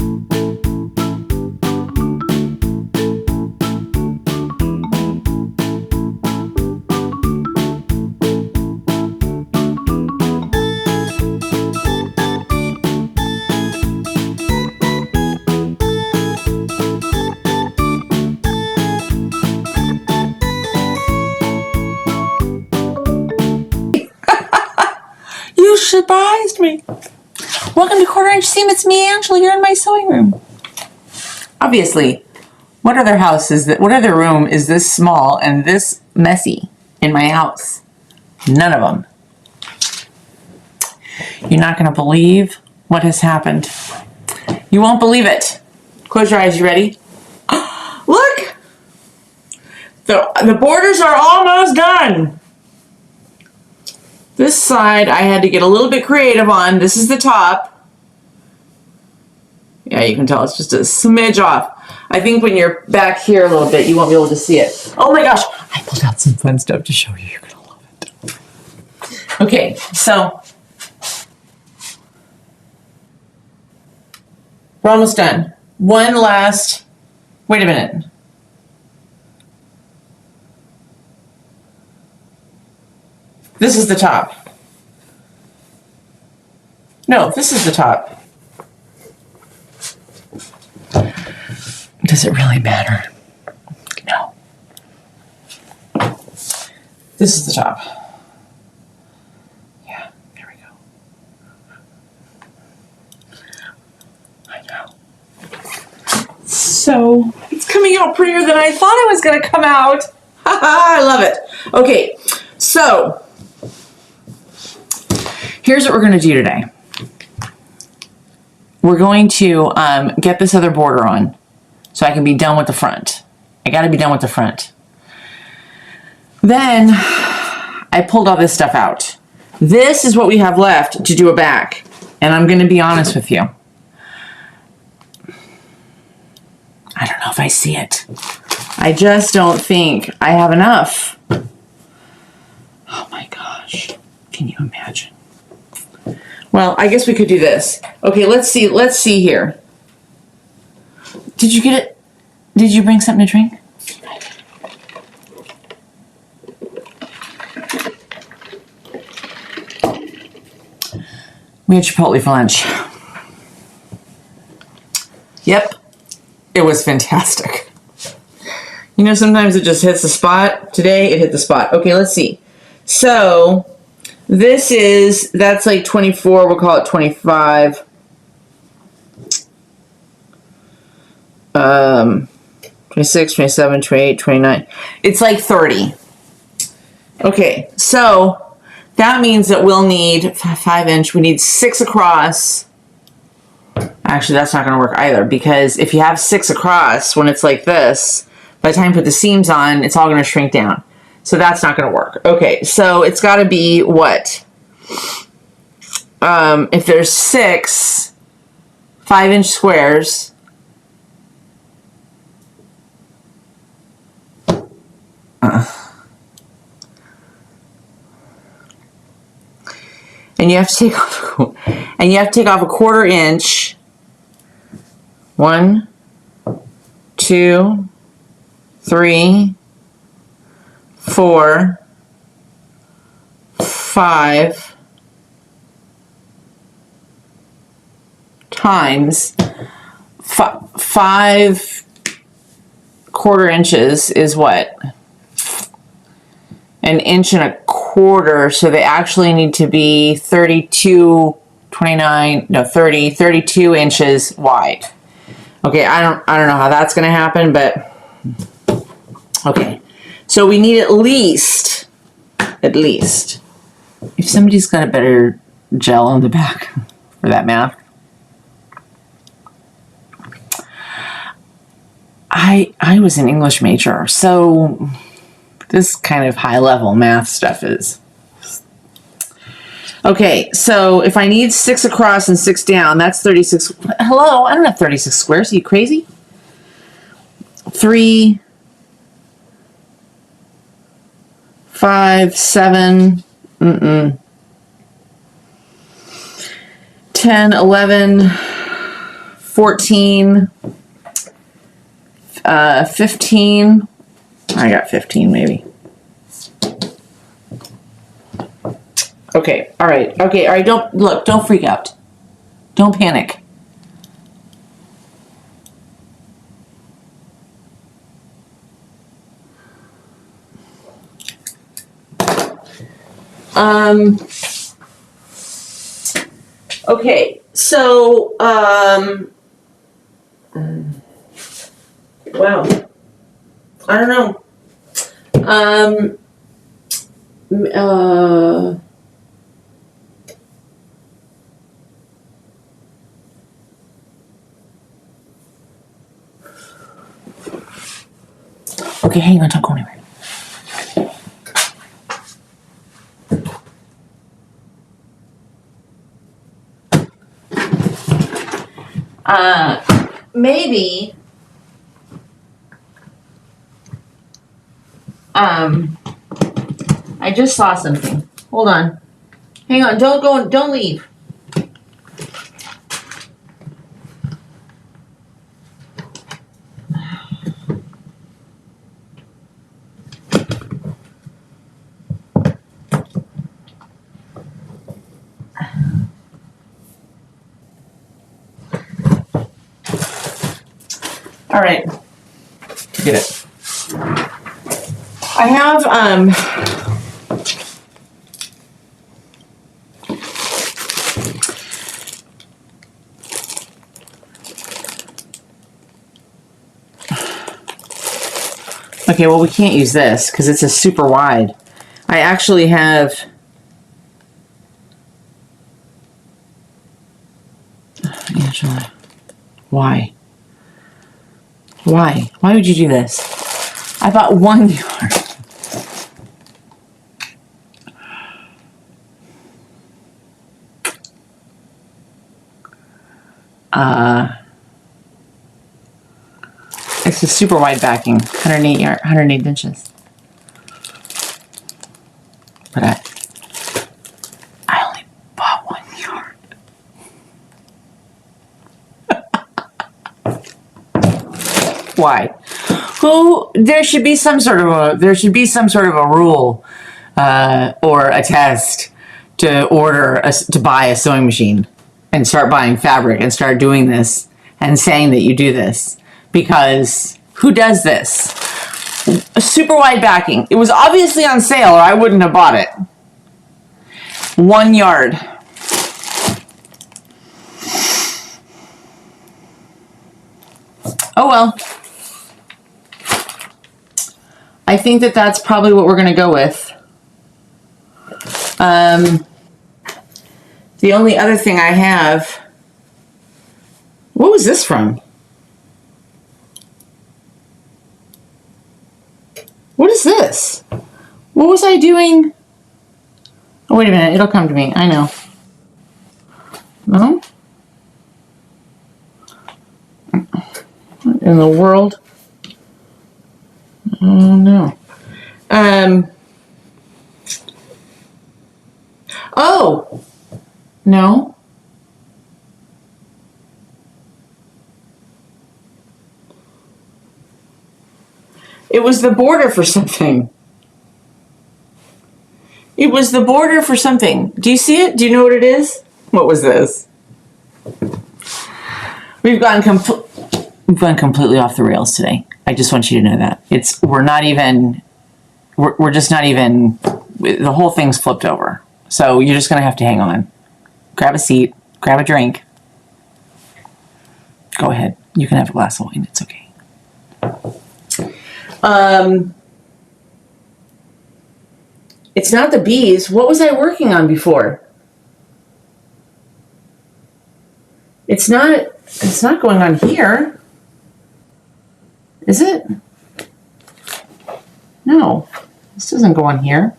You surprised me. Welcome to Quarter Inch Seam. It's me, Angela. You're in my sewing room. Obviously, what other room is this small and this messy in my house? None of them. You're not going to believe what has happened. You won't believe it. Close your eyes. You ready? Look! The borders are almost done. This side I had to get a little bit creative on. This is the top. Yeah, you can tell it's just a smidge off. I think when you're back here a little bit, you won't be able to see it. Oh my gosh, I pulled out some fun stuff to show you. You're going to love it. Okay, so we're almost done. One last, wait a minute. This is the top. No, this is the top. Does it really matter? No. This is the top. Yeah, there we go. I know. So, it's coming out prettier than I thought it was going to come out. I love it. Okay, so here's what we're going to do today. We're going to get this other border on so I can be done with the front. I got to be done with the front. Then I pulled all this stuff out. This is what we have left to do a back. And I'm going to be honest with you. I don't know if I see it. I just don't think I have enough. Oh my gosh. Can you imagine? Well, I guess we could do this. Okay, let's see here. Did you get it? Did you bring something to drink? We had Chipotle for lunch. Yep, it was fantastic. You know, sometimes it just hits the spot. Today, it hit the spot. Okay, let's see. So that's like 24, we'll call it 25. 26, 27, 28, 29. It's like 30. Okay, so that means that we'll need 5 inch, we need 6 across. Actually, that's not gonna work either, because if you have 6 across, when it's like this, by the time you put the seams on, it's all gonna shrink down. So that's not going to work. Okay, so it's got to be what? If there's 6 5-inch squares, and you have to take off, a 1/4 inch. 1, 2, 3, 4, 5 times 5 1/4 inches is what? 1 1/4 inches. So they actually need to be 32 inches wide. Okay, I don't know how that's going to happen, but okay. So we need at least, if somebody's got a better gel on the back for that math. I was an English major, so this kind of high level math stuff is. Okay, so if I need 6 across and 6 down, that's 36. Hello, I don't have 36 squares. Are you crazy? 3, 5, 7, 10, 11, 14, 15. I got 15 maybe. Okay, all right. Okay, all right. Don't freak out. Don't panic. Okay, so, wow. I don't know. Okay, hang on, don't go anywhere. Maybe, I just saw something. Hold on. Hang on, don't go, don't leave. All right, get it. I have, okay, well, we can't use this because it's a super wide. I actually have, Angela, why? Why? Why would you do this? I bought 1 yard. It's a super wide backing, 108 inches. But I only bought 1 yard. Why? There should be some sort of a rule or a test to buy a sewing machine and start buying fabric and start doing this and saying that you do this, because who does this? A super wide backing. It was obviously on sale or I wouldn't have bought it. 1 yard. Oh well. I think that that's probably what we're going to go with. The only other thing I have, what was this from? What is this? What was I doing? Oh, wait a minute. It'll come to me. I know. No? What in the world? Oh, no. Oh! No. It was the border for something. It was the border for something. Do you see it? Do you know what it is? What was this? We've gone completely off the rails today. I just want you to know that. We're just not even, the whole thing's flipped over. So you're just going to have to hang on. Grab a seat, grab a drink. Go ahead. You can have a glass of wine. It's okay. It's not the bees. What was I working on before? It's not going on here. Is it? No. This doesn't go on here.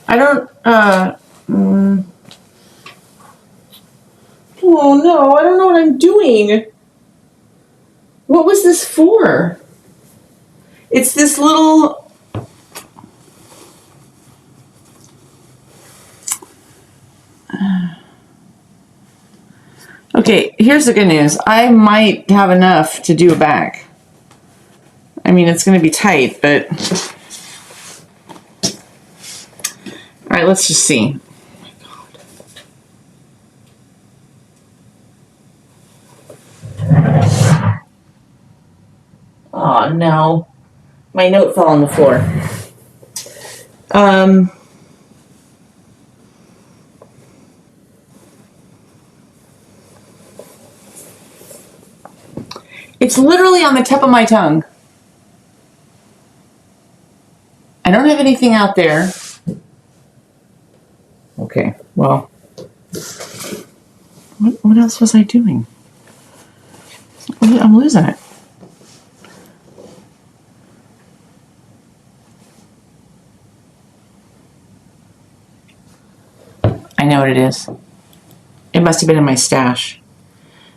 I don't, oh no, I don't know what I'm doing. What was this for? It's this little, Okay, here's the good news. I might have enough to do a back. I mean, it's going to be tight, but... All right, let's just see. Oh, no. My note fell on the floor. It's literally on the tip of my tongue. I don't have anything out there. Okay, well, what else was I doing? I'm losing it. I know what it is. It must have been in my stash.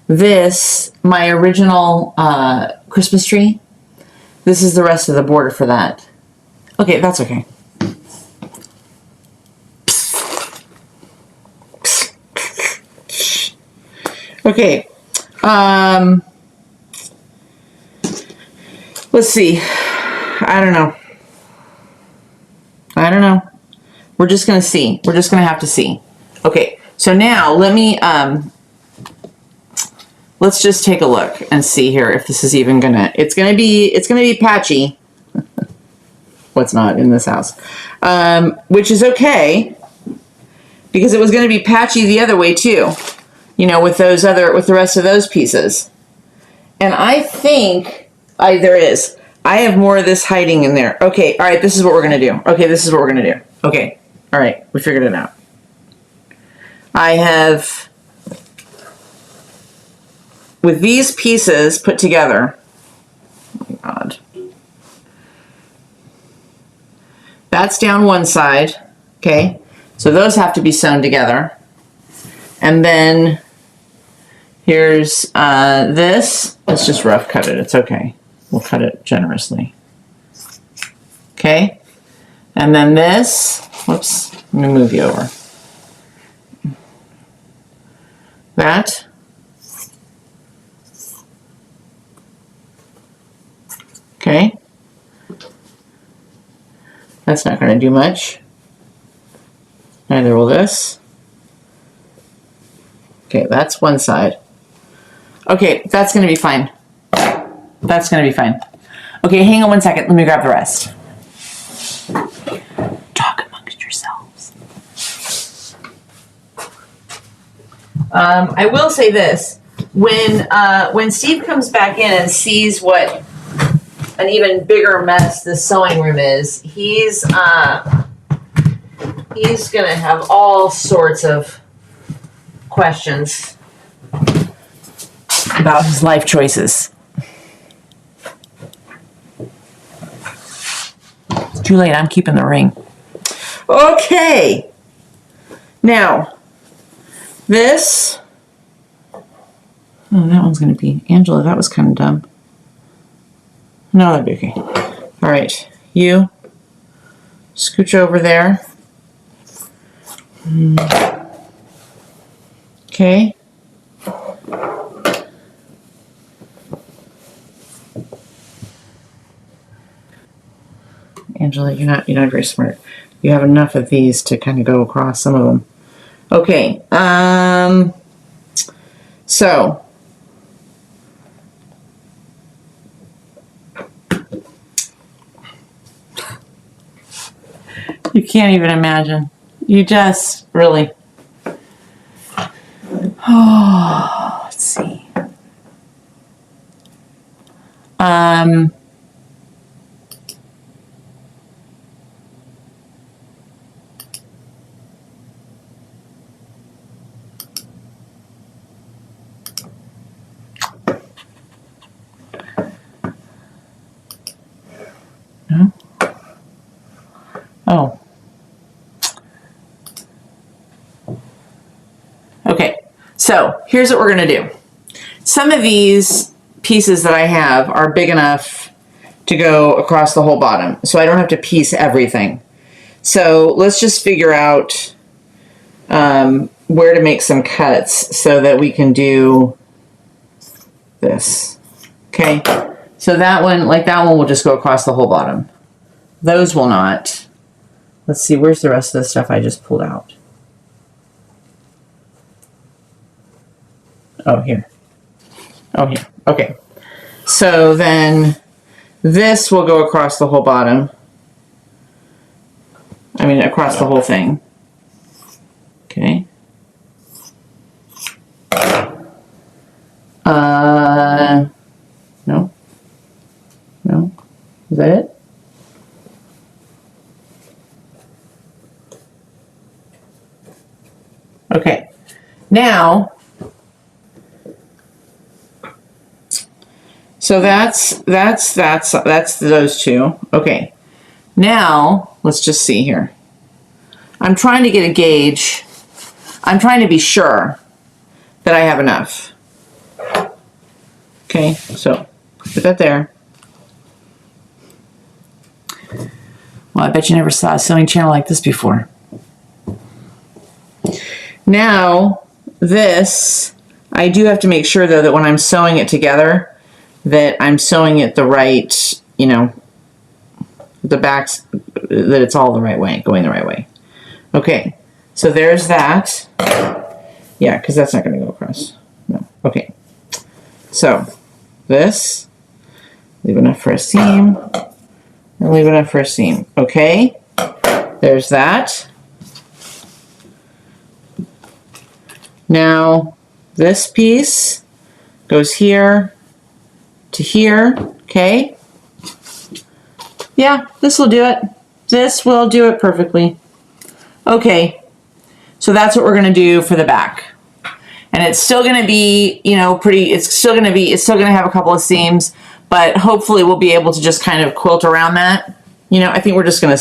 This, my original Christmas tree, this is the rest of the border for that. Okay, that's okay. Okay. Let's see. I don't know. We're just going to see. We're just going to have to see. Okay. So now let me, let's just take a look and see here if this is even going to, it's going to be patchy. What's not in this house, which is okay because it was going to be patchy the other way too, you know, with the rest of those pieces. And I think there is. I have more of this hiding in there. Okay. All right. This is what we're going to do. Okay. This is what we're going to do. Okay. All right. We figured it out. I have, with these pieces put together, oh my God. That's down one side, okay? So those have to be sewn together. And then here's this. Let's just rough cut it. It's okay. We'll cut it generously. Okay? And then this. Whoops. Let me move you over. That. Okay? That's not going to do much. Neither will this. Okay, that's one side. Okay, that's going to be fine. That's going to be fine. Okay, hang on one second. Let me grab the rest. Talk amongst yourselves. I will say this. When Steve comes back in and sees what an even bigger mess this sewing room is, he's gonna have all sorts of questions about his life choices. It's too late. I'm keeping the ring. Okay. Now, this. Oh, that one's gonna be Angela. That was kind of dumb. No, that'd be okay. All right, you scooch over there. Okay. Angela, you're not very smart. You have enough of these to kind of go across some of them. Okay. So. You can't even imagine. You just really. Oh, let's see. No? Oh. Okay, so here's what we're going to do. Some of these pieces that I have are big enough to go across the whole bottom, so I don't have to piece everything. So let's just figure out where to make some cuts so that we can do this. Okay, so that one, like that one will just go across the whole bottom. Those will not. Let's see, where's the rest of the stuff I just pulled out? Oh, here. Oh, here. Okay. So then this will go across the whole bottom. I mean, across the whole thing. Okay. No. No. Is that it? Okay. Now, so that's those two. Okay. Now, let's just see here. I'm trying to get a gauge. I'm trying to be sure that I have enough. Okay, so put that there. Well, I bet you never saw a sewing channel like this before. Now, this, I do have to make sure though that when I'm sewing it together, that I'm sewing it the right, you know, the backs, that it's all the right way, going the right way. Okay, so there's that. Yeah, because that's not going to go across. No. Okay, so this, leave enough for a seam, and leave enough for a seam. Okay, there's that. Now, this piece goes here to here, okay? Yeah, this will do it. This will do it perfectly. Okay, so that's what we're gonna do for the back. And it's still gonna be, you know, it's still gonna have a couple of seams, but hopefully we'll be able to just kind of quilt around that. You know, I think we're just gonna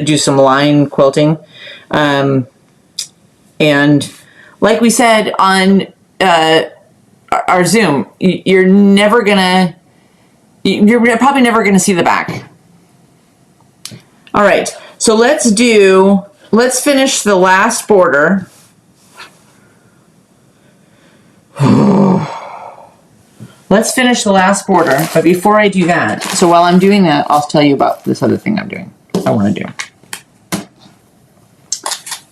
do some line quilting. And like we said on our Zoom, you're probably never gonna see the back. All right, so let's finish the last border. Let's finish the last border, but before I do that, so while I'm doing that, I'll tell you about this other thing I want to do.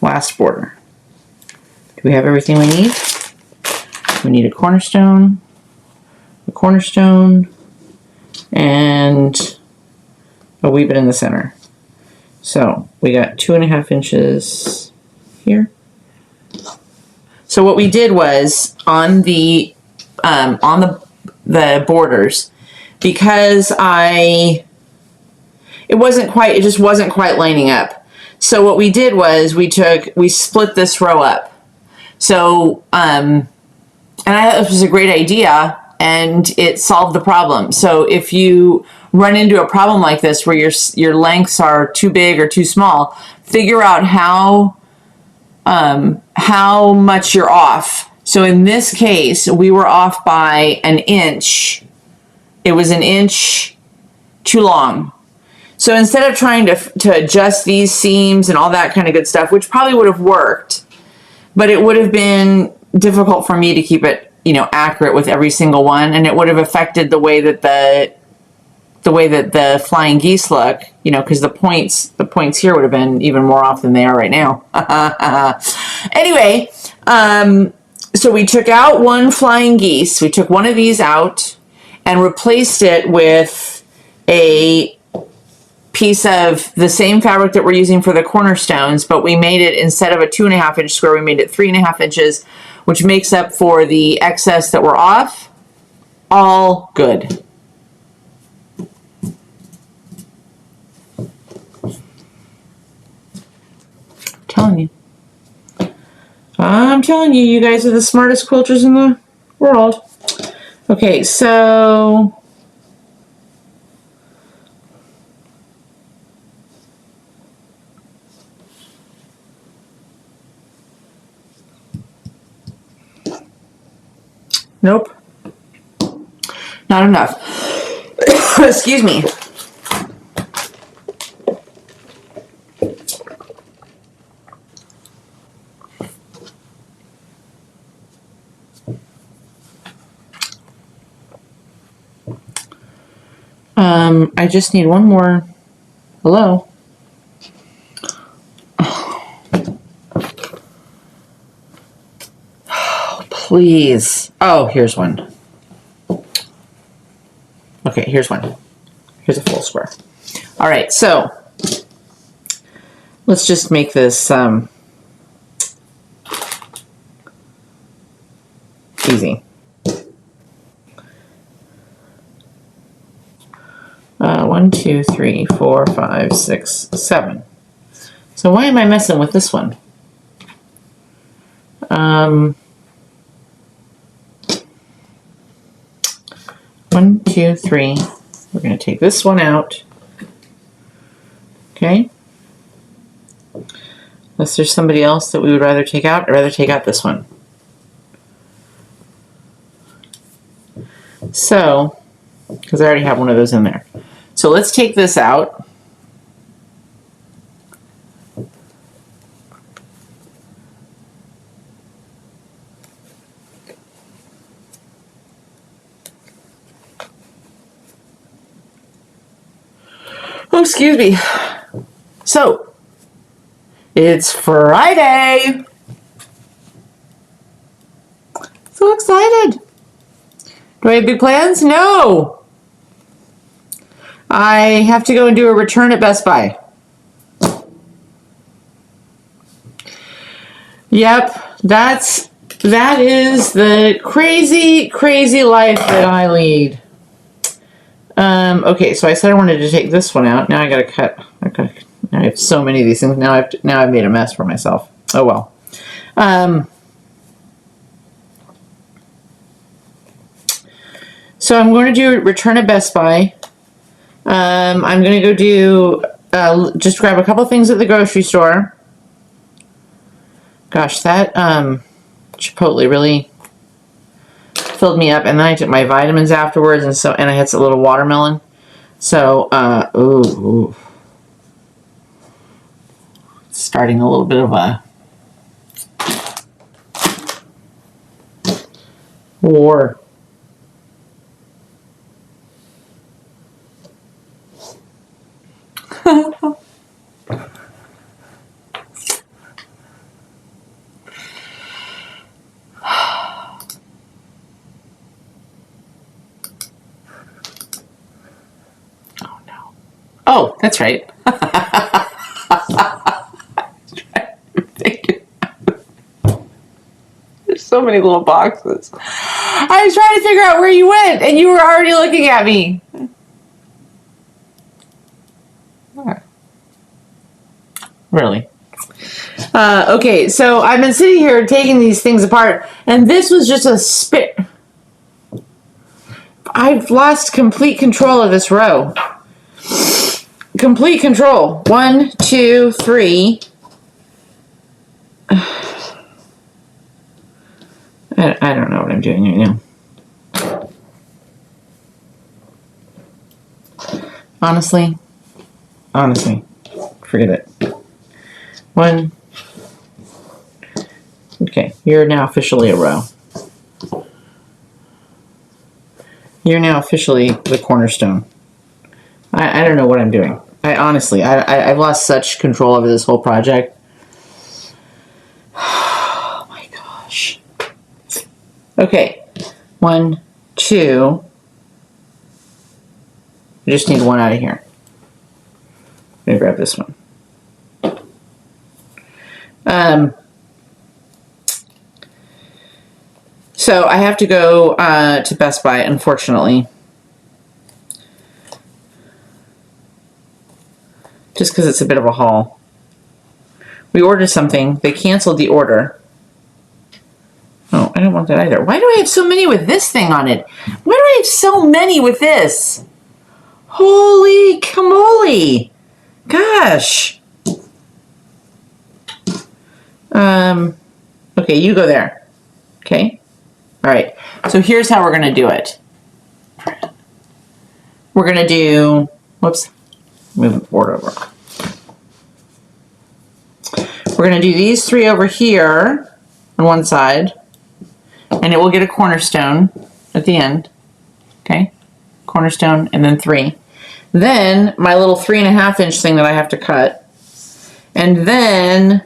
Last border. Do we have everything we need? We need a cornerstone, and a wee bit in the center. So we got 2.5 inches here. So what we did was on the borders, because it just wasn't quite lining up. So what we did was we split this row up. So, and I thought this was a great idea, and it solved the problem. So if you run into a problem like this where your lengths are too big or too small, figure out how much you're off. So in this case, we were off by an inch. It was an inch too long. So instead of trying to adjust these seams and all that kind of good stuff, which probably would have worked, but it would have been difficult for me to keep it, you know, accurate with every single one, and it would have affected the way that the flying geese look, you know, because the points here would have been even more off than they are right now. Anyway, so we took out one flying geese. We took one of these out and replaced it with a piece of the same fabric that we're using for the cornerstones, but we made it, instead of a 2.5 inch square, we made it 3.5 inches, which makes up for the excess that we're off. All good. I'm telling you, you guys are the smartest quilters in the world. Okay, so nope, not enough. Excuse me. I just need one more. Hello? Oh, please. Oh, here's one. Okay, here's one. Here's a full square. All right, so let's just make this easy. 1, 2, 3, 4, 5, 6, 7. So why am I messing with this one? 1, 2, 3. We're going to take this one out. Okay. Unless there's somebody else that we would rather take out, I'd rather take out this one. So, because I already have one of those in there. So let's take this out. Oh, excuse me. So, it's Friday. So excited. Do I have big plans? No. I have to go and do a return at Best Buy. Yep, that is the crazy, crazy life that I lead. Okay, so I said I wanted to take this one out. Now I gotta cut. Now I have so many of these things. Now I've made a mess for myself. Oh well. So I'm going to do return at Best Buy. I'm going to go do just grab a couple things at the grocery store. Gosh, that Chipotle really filled me up, and then I took my vitamins afterwards, and I had a little watermelon. So, ooh, starting a little bit of a war. Oh, that's right. There's so many little boxes. I was trying to figure out where you went, and you were already looking at me. Really? Okay, so I've been sitting here taking these things apart, and this was just a spit. I've lost complete control of this row. Complete control. 1, 2, 3. I don't know what I'm doing right now. Honestly, forget it. 1. Okay, you're now officially a row. You're now officially the cornerstone. I don't know what I'm doing. I've lost such control over this whole project. Oh my gosh. Okay. 1, 2. I just need one out of here. I'm going to grab this one. So I have to go to Best Buy, unfortunately. Just because it's a bit of a haul. We ordered something. They canceled the order. Oh, I don't want that either. Why do I have so many with this thing on it? Why do I have so many with this? Holy camole. Gosh. Okay, you go there. Okay? All right. So here's how we're going to do it. We're going to do... Whoops. Move the board over. We're going to do these 3 over here on one side, and it will get a cornerstone at the end. Okay? Cornerstone, and then 3. Then my little 3.5 inch thing that I have to cut. And then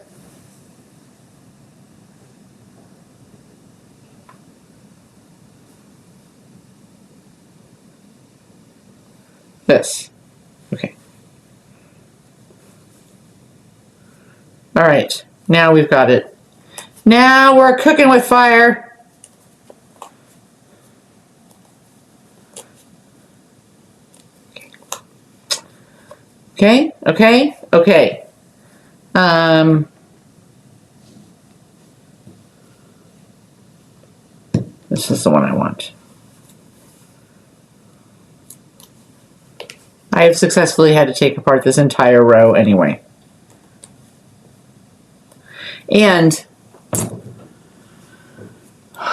this. Okay. All right. Now we've got it. Now we're cooking with fire. Okay, okay, okay. This is the one I want. I have successfully had to take apart this entire row anyway. And I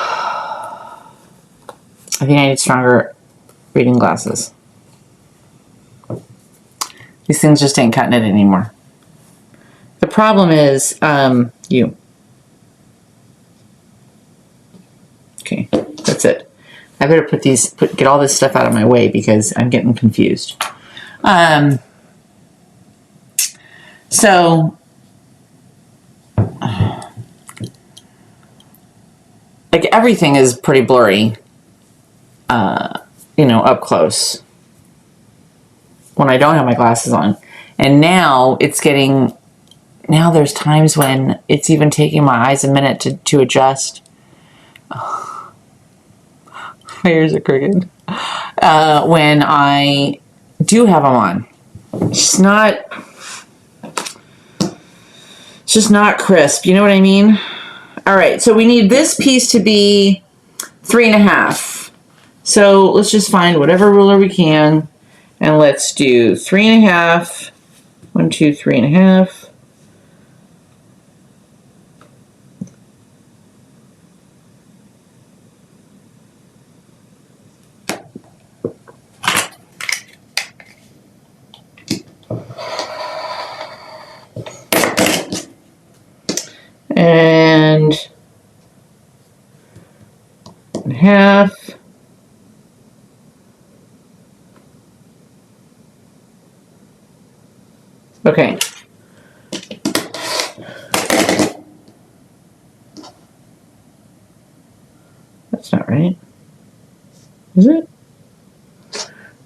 think I need stronger reading glasses. These things just ain't cutting it anymore. The problem is, you. Okay, that's it. I better get all this stuff out of my way because I'm getting confused. So, like everything is pretty blurry, you know, up close when I don't have my glasses on. And now now there's times when it's even taking my eyes a minute to adjust. Oh, my ears are crooked. When I do have them on. It's just not crisp. You know what I mean? All right, so we need this piece to be 3.5. So let's just find whatever ruler we can. And let's do 3.5. 1, 2, 3.5. And 1/2. Okay. That's not right. Is it?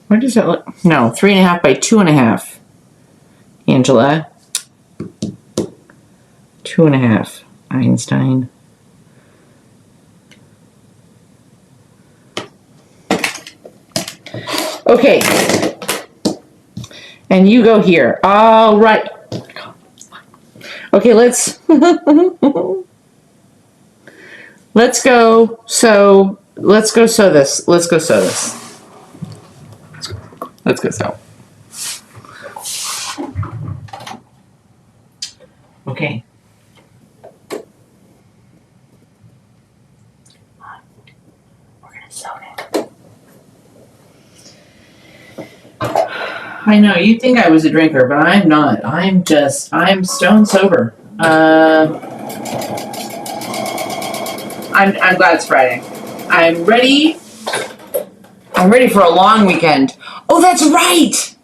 Where does that look? No, 3.5 by 2.5. Angela. 2.5. Einstein. Okay. And you go here. All right. Okay, let's let's go sew this. Let's go sew this. Let's go sew. Okay. We're gonna sew it. I know, you'd think I was a drinker, but I'm not. I'm stone sober. I'm glad it's Friday. I'm ready for a long weekend. Oh, that's right!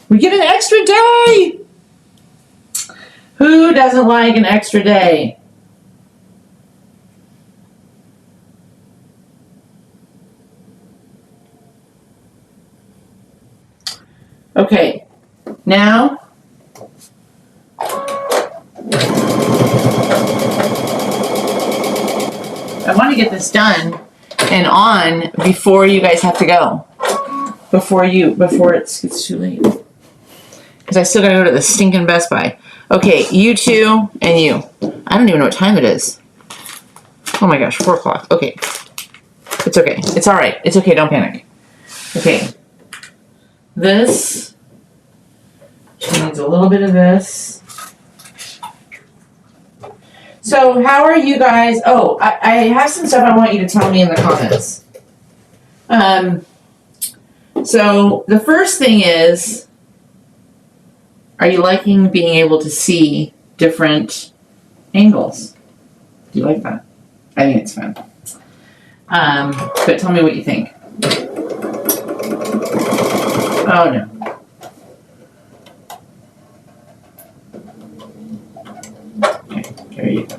We get an extra day! Who doesn't like an extra day? Okay, now I want to get this done and on before you guys have to go. Before it's too late. Because I still gotta go to the stinking Best Buy. Okay, you two and you. I don't even know what time it is. Oh my gosh, 4 o'clock. Okay. It's okay. It's alright. It's okay, don't panic. Okay. This. She needs a little bit of this. So how are you guys? Oh, I have some stuff I want you to tell me in the comments. So the first thing is, are you liking being able to see different angles? Do you like that? I think it's fun. But tell me what you think. Oh no. Okay, there you go.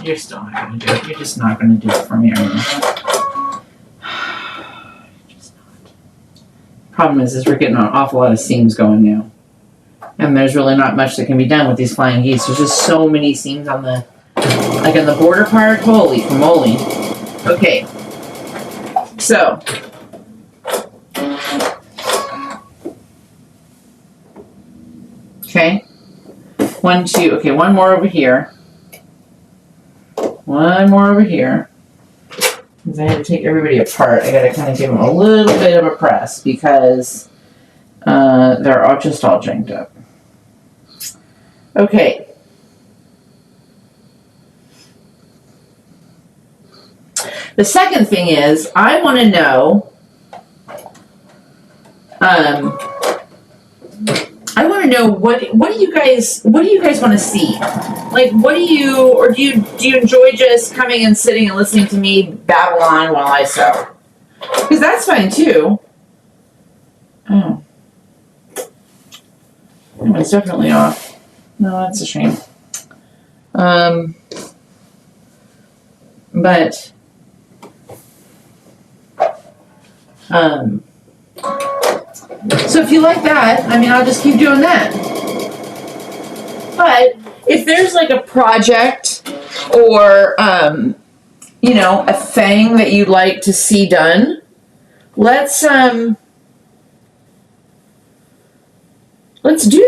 You're still not gonna do it. You're just not gonna do it for me, are you? Just not. Problem is we're getting an awful lot of seams going now. And there's really not much that can be done with these flying geese. There's just so many seams on the, like in the border part. Holy moly. Okay. So. Okay. 1, 2. Okay, one more over here. One more over here. Because I had to take everybody apart. I gotta kind of give them a little bit of a press because they're all just all janked up. Okay. The second thing is I want to know. I want to know what do you guys want to see? Like, what do you, or do you enjoy just coming and sitting and listening to me babble on while I sew? Because that's fine too. Oh, it's definitely off. No, that's a shame. But so if you like that, I mean, I'll just keep doing that. But if there's like a project or, you know, a thing that you'd like to see done, let's do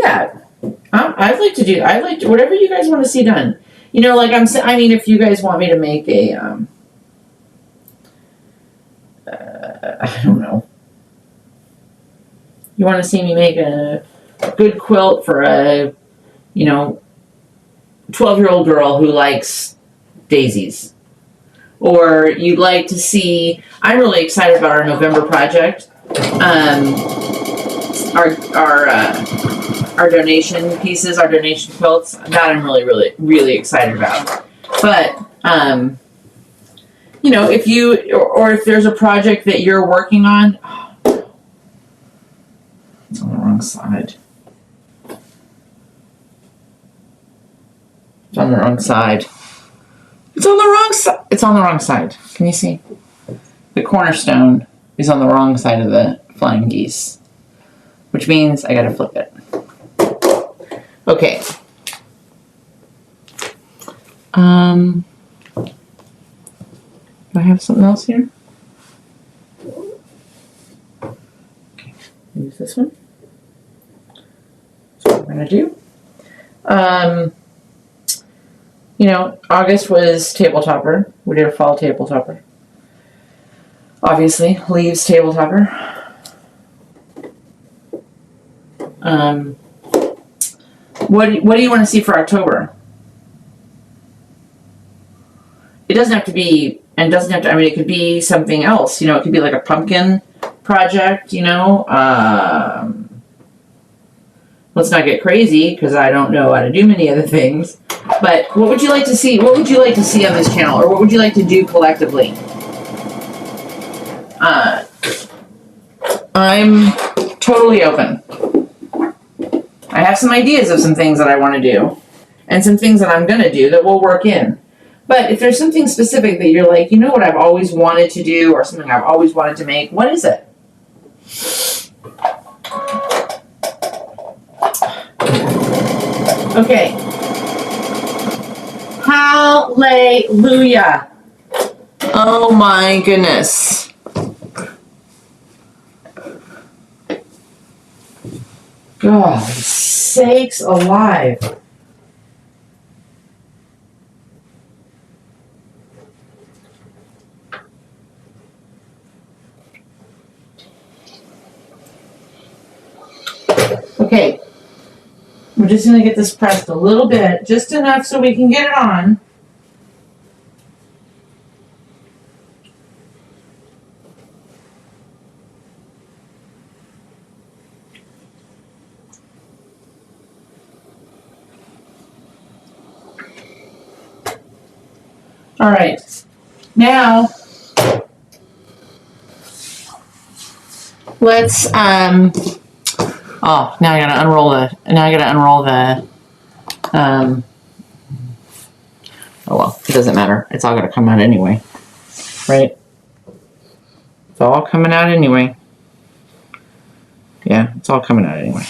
that. I'd like to whatever you guys want to see done. You know, like I mean, if you guys want me to make a, I don't know. You want to see me make a good quilt for a, you know, 12-year-old girl who likes daisies. Or you'd like to see, I'm really excited about our November project. Our donation pieces, our donation quilts, that I'm really excited about. But, you know, if you, or if there's a project that you're working on, it's on the wrong side. It's on the wrong side. It's on the wrong side. It's on the wrong side. Can you see? The cornerstone is on the wrong side of the flying geese, which means I gotta flip it. Okay. Do I have something else here? Okay, use this one. That's what we're gonna do. You know, August was table topper. We did a fall table topper. Obviously, leaves table topper. What do you want to see for October? It doesn't have to be, and doesn't have to, I mean, it could be something else. You know, it could be like a pumpkin project, you know. Let's not get crazy because I don't know how to do many other things. But what would you like to see? What would you like to see on this channel? Or what would you like to do collectively? I'm totally open. I have some ideas of some things that I want to do. And some things that I'm going to do that will work in. But if there's something specific that you're like, you know what I've always wanted to do or something I've always wanted to make, what is it? Okay. Hallelujah. Oh my goodness. God, sakes alive. Okay. We're just going to get this pressed a little bit, just enough so we can get it on. All right. Now, Let's, oh, now I gotta unroll the, oh well, it doesn't matter. It's all gonna come out anyway, right? It's all coming out anyway. Yeah, it's all coming out anyway.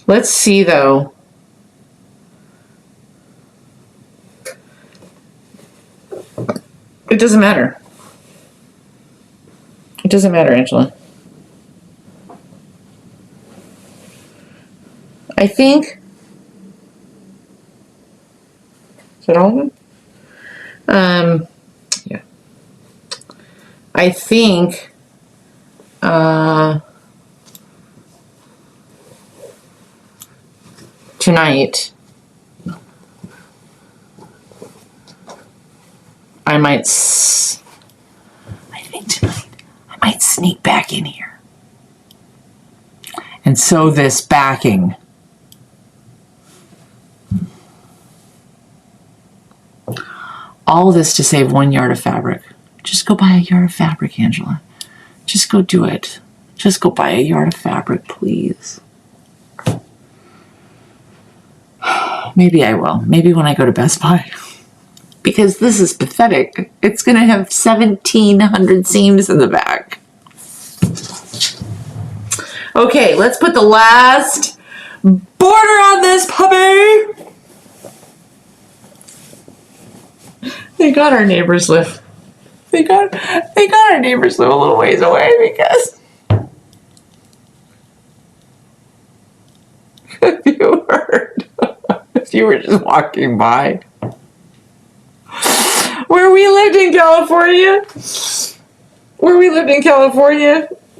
Let's see though. It doesn't matter. It doesn't matter, Angela. I think. Is that all of them? Yeah. I think. Tonight, I think tonight, I might sneak back in here and sew this backing. All this to save 1 yard of fabric. Just go buy a yard of fabric, Angela. Just go do it. Just go buy a yard of fabric, please. Maybe I will. Maybe when I go to Best Buy. Because this is pathetic. It's going to have 1,700 seams in the back. Okay, let's put the last border on this puppy. Thank God our neighbors live. Thank God our neighbors live a little ways away because if you heard, if you were just walking by where we lived in California,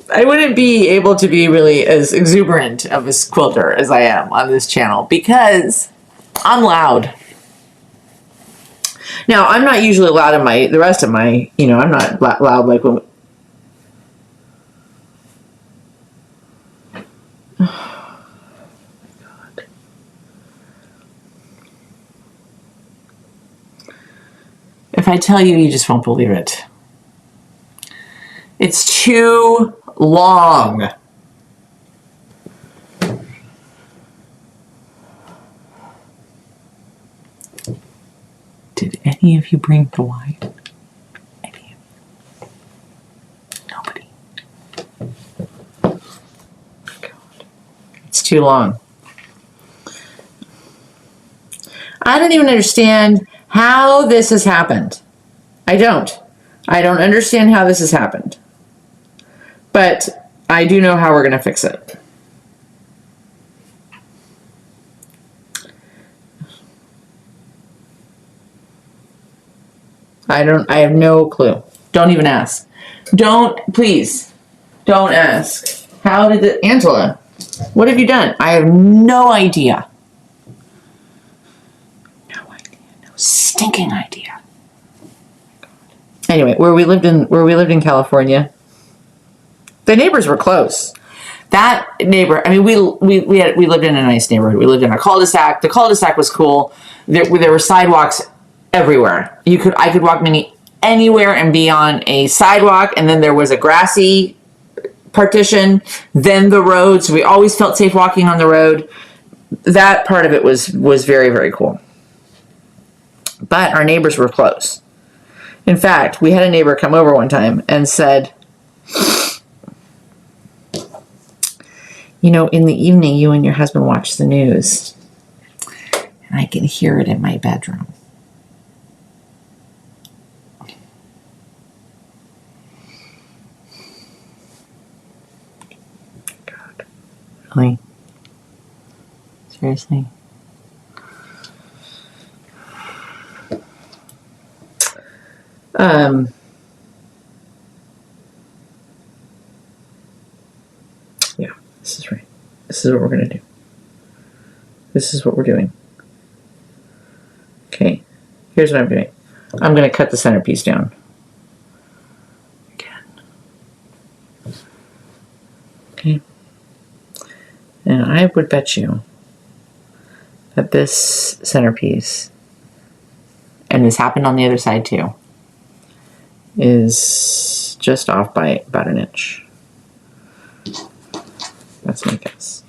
I wouldn't be able to be really as exuberant of a quilter as I am on this channel because I'm loud. Now, I'm not usually loud in the rest of my, I'm not loud like when. Oh, my God. If I tell you, you just won't believe it. It's too long. Did any of you bring the light? Any of you? Nobody. God. It's too long. I don't even understand how this has happened. I don't understand how this has happened. But I do know how we're going to fix it. I have no clue. Don't even ask. Please, don't ask. How did it, Angela, what have you done? I have no idea. No idea. No stinking idea. Anyway, where we lived in California, the neighbors were close. That neighbor, I mean, we lived in a nice neighborhood. We lived in a cul-de-sac. The cul-de-sac was cool. There were sidewalks everywhere. I could walk anywhere and be on a sidewalk, and then there was a grassy partition, then the road. So we always felt safe walking on the road. That part of it was very, very cool. But our neighbors were close. In fact, we had a neighbor come over one time and said, in the evening, you and your husband watch the news, and I can hear it in my bedroom. God. Really? Seriously? Yeah, this is right. This is what we're going to do. This is what we're doing. Okay, here's what I'm doing. I'm going to cut the centerpiece down. Again. Okay. And I would bet you that this centerpiece, and this happened on the other side too, is just off by about an inch. That's my guess.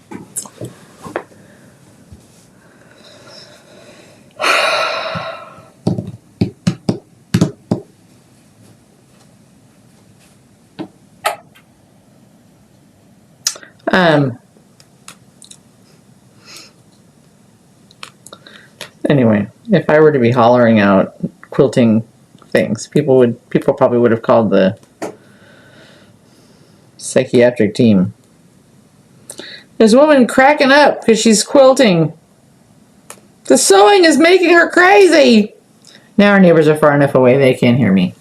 Anyway, if I were to be hollering out quilting things, people probably would have called the psychiatric team. There's a woman cracking up because she's quilting. The sewing is making her crazy. Now our neighbors are far enough away they can't hear me.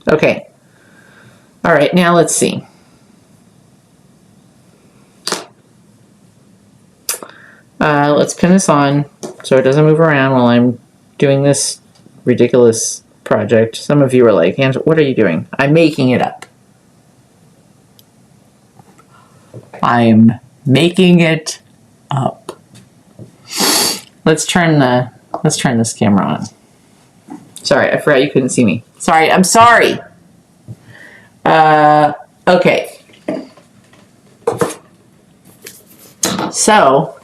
Okay. All right, now let's see. Let's pin this on so it doesn't move around while I'm doing this ridiculous project. Some of you are like, Angela, what are you doing? I'm making it up. I'm making it up. Let's turn this camera on. Sorry, I forgot you couldn't see me. Sorry, I'm sorry. Okay. So,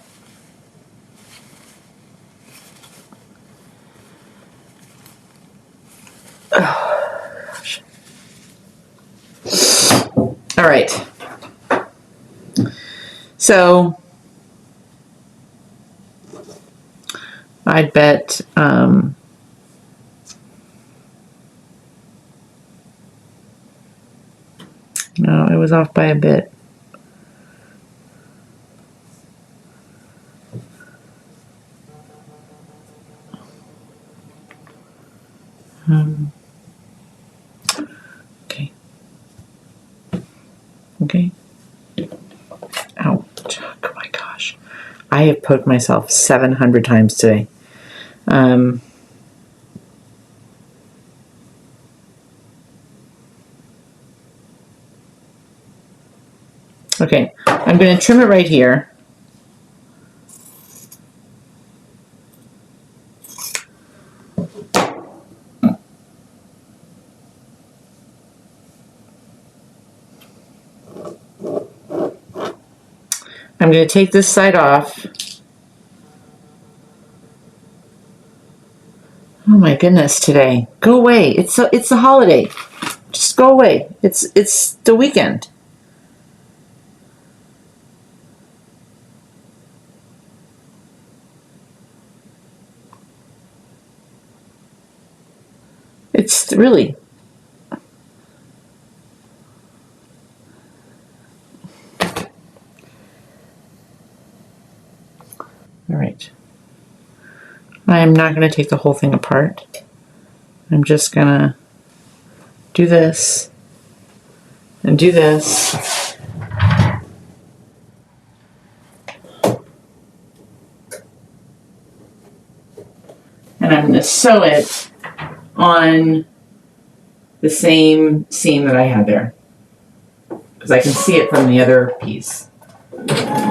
all right. So, I'd bet, no, it was off by a bit. Okay. Okay. Ouch. Oh my gosh. I have poked myself 700 times today. Okay. I'm going to trim it right here. I'm going to take this side off. Oh my goodness, today. Go away. It's the holiday. Just go away. It's the weekend. It's really. All right. I'm not going to take the whole thing apart. I'm just going to do this and do this. And I'm going to sew it on the same seam that I had there, because I can see it from the other piece.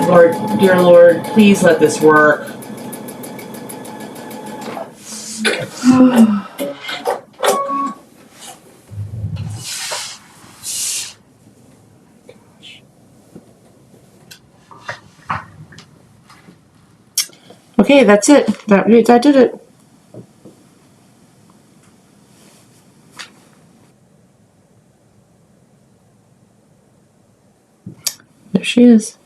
Lord, dear Lord, please let this work. Okay, that's it. That did it. There she is.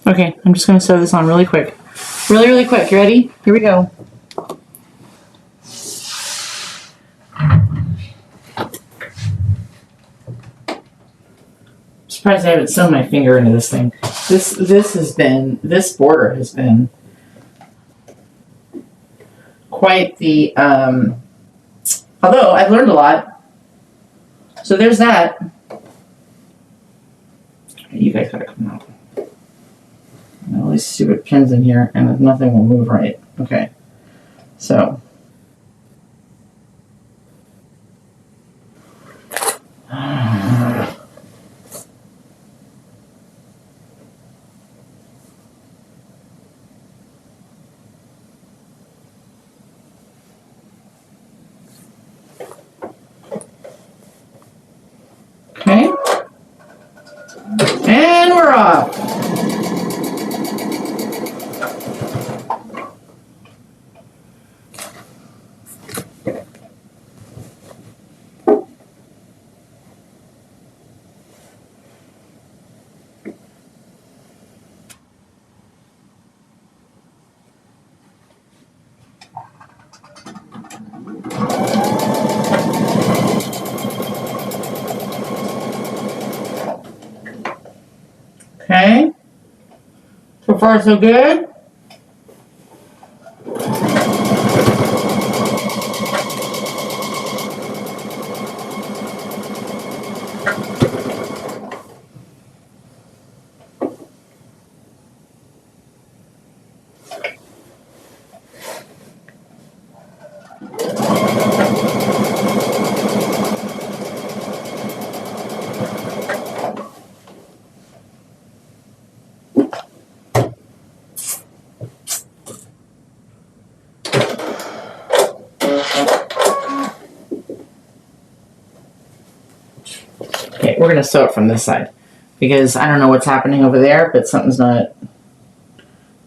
Okay, I'm just going to sew this on really quick. Really quick. You ready? Here we go. I'm surprised I haven't sewn my finger into this thing. This border has been quite the, although I've learned a lot. So there's that. You guys gotta come out. All these stupid pins in here, and nothing will move right. Okay, so. And we're off. Okay. So far, so good. Okay, we're gonna sew it from this side because I don't know what's happening over there, but something's not.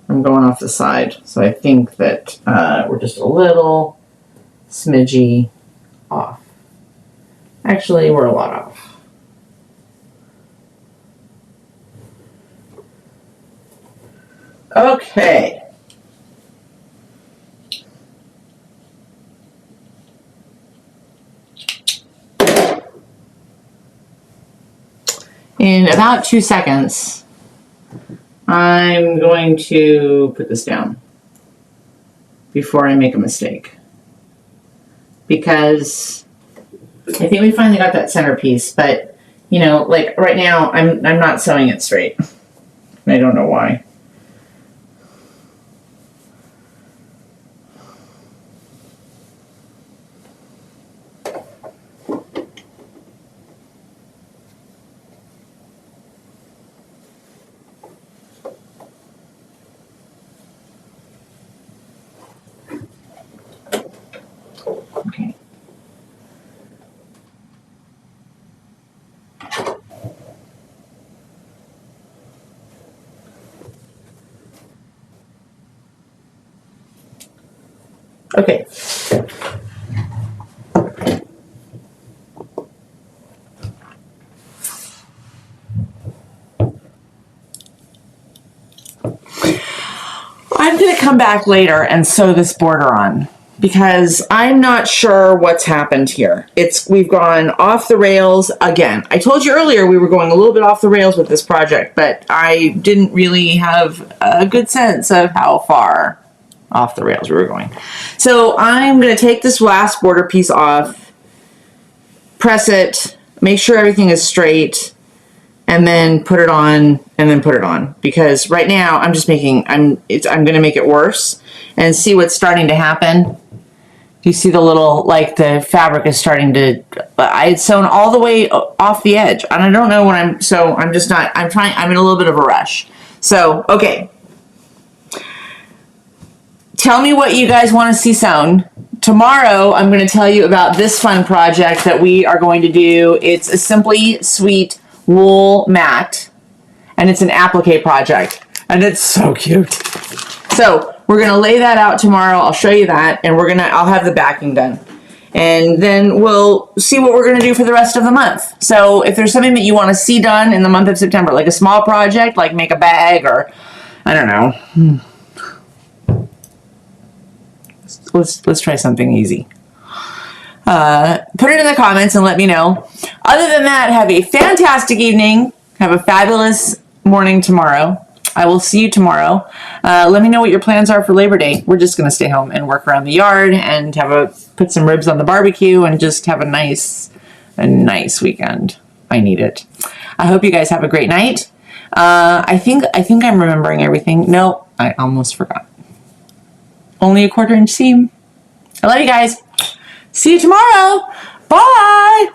I'm going off the side, so I think that we're just a little smidgy off. Actually, we're a lot off. Okay. In about 2 seconds, I'm going to put this down before I make a mistake. Because I think we finally got that centerpiece, but you know, like right now I'm not sewing it straight. I don't know why. Okay. Okay. I'm going to come back later and sew this border on because I'm not sure what's happened here. We've gone off the rails again. I told you earlier we were going a little bit off the rails with this project, but I didn't really have a good sense of how far off the rails we were going. So I'm going to take this last border piece off, press it, make sure everything is straight, and then put it on, and then put it on. Because right now I'm just I'm going to make it worse and see what's starting to happen. You see the little, like the fabric is starting to, I had sewn all the way off the edge. And I don't know what I'm just not, I'm in a little bit of a rush. So, okay. Tell me what you guys want to see sewn. Tomorrow, I'm going to tell you about this fun project that we are going to do. It's a Simply Sweet wool mat, and it's an applique project, and it's so cute. So we're going to lay that out tomorrow. I'll show you that, and I'll have the backing done. And then we'll see what we're going to do for the rest of the month. So if there's something that you want to see done in the month of September, like a small project, like make a bag or, I don't know. Let's try something easy. Put it in the comments and let me know. Other than that, have a fantastic evening. Have a fabulous morning tomorrow. I will see you tomorrow. Let me know what your plans are for Labor Day. We're just going to stay home and work around the yard and put some ribs on the barbecue and just have a nice weekend. I need it. I hope you guys have a great night. I think I'm remembering everything. No, I almost forgot. Only a 1/4 inch seam. I love you guys. See you tomorrow. Bye.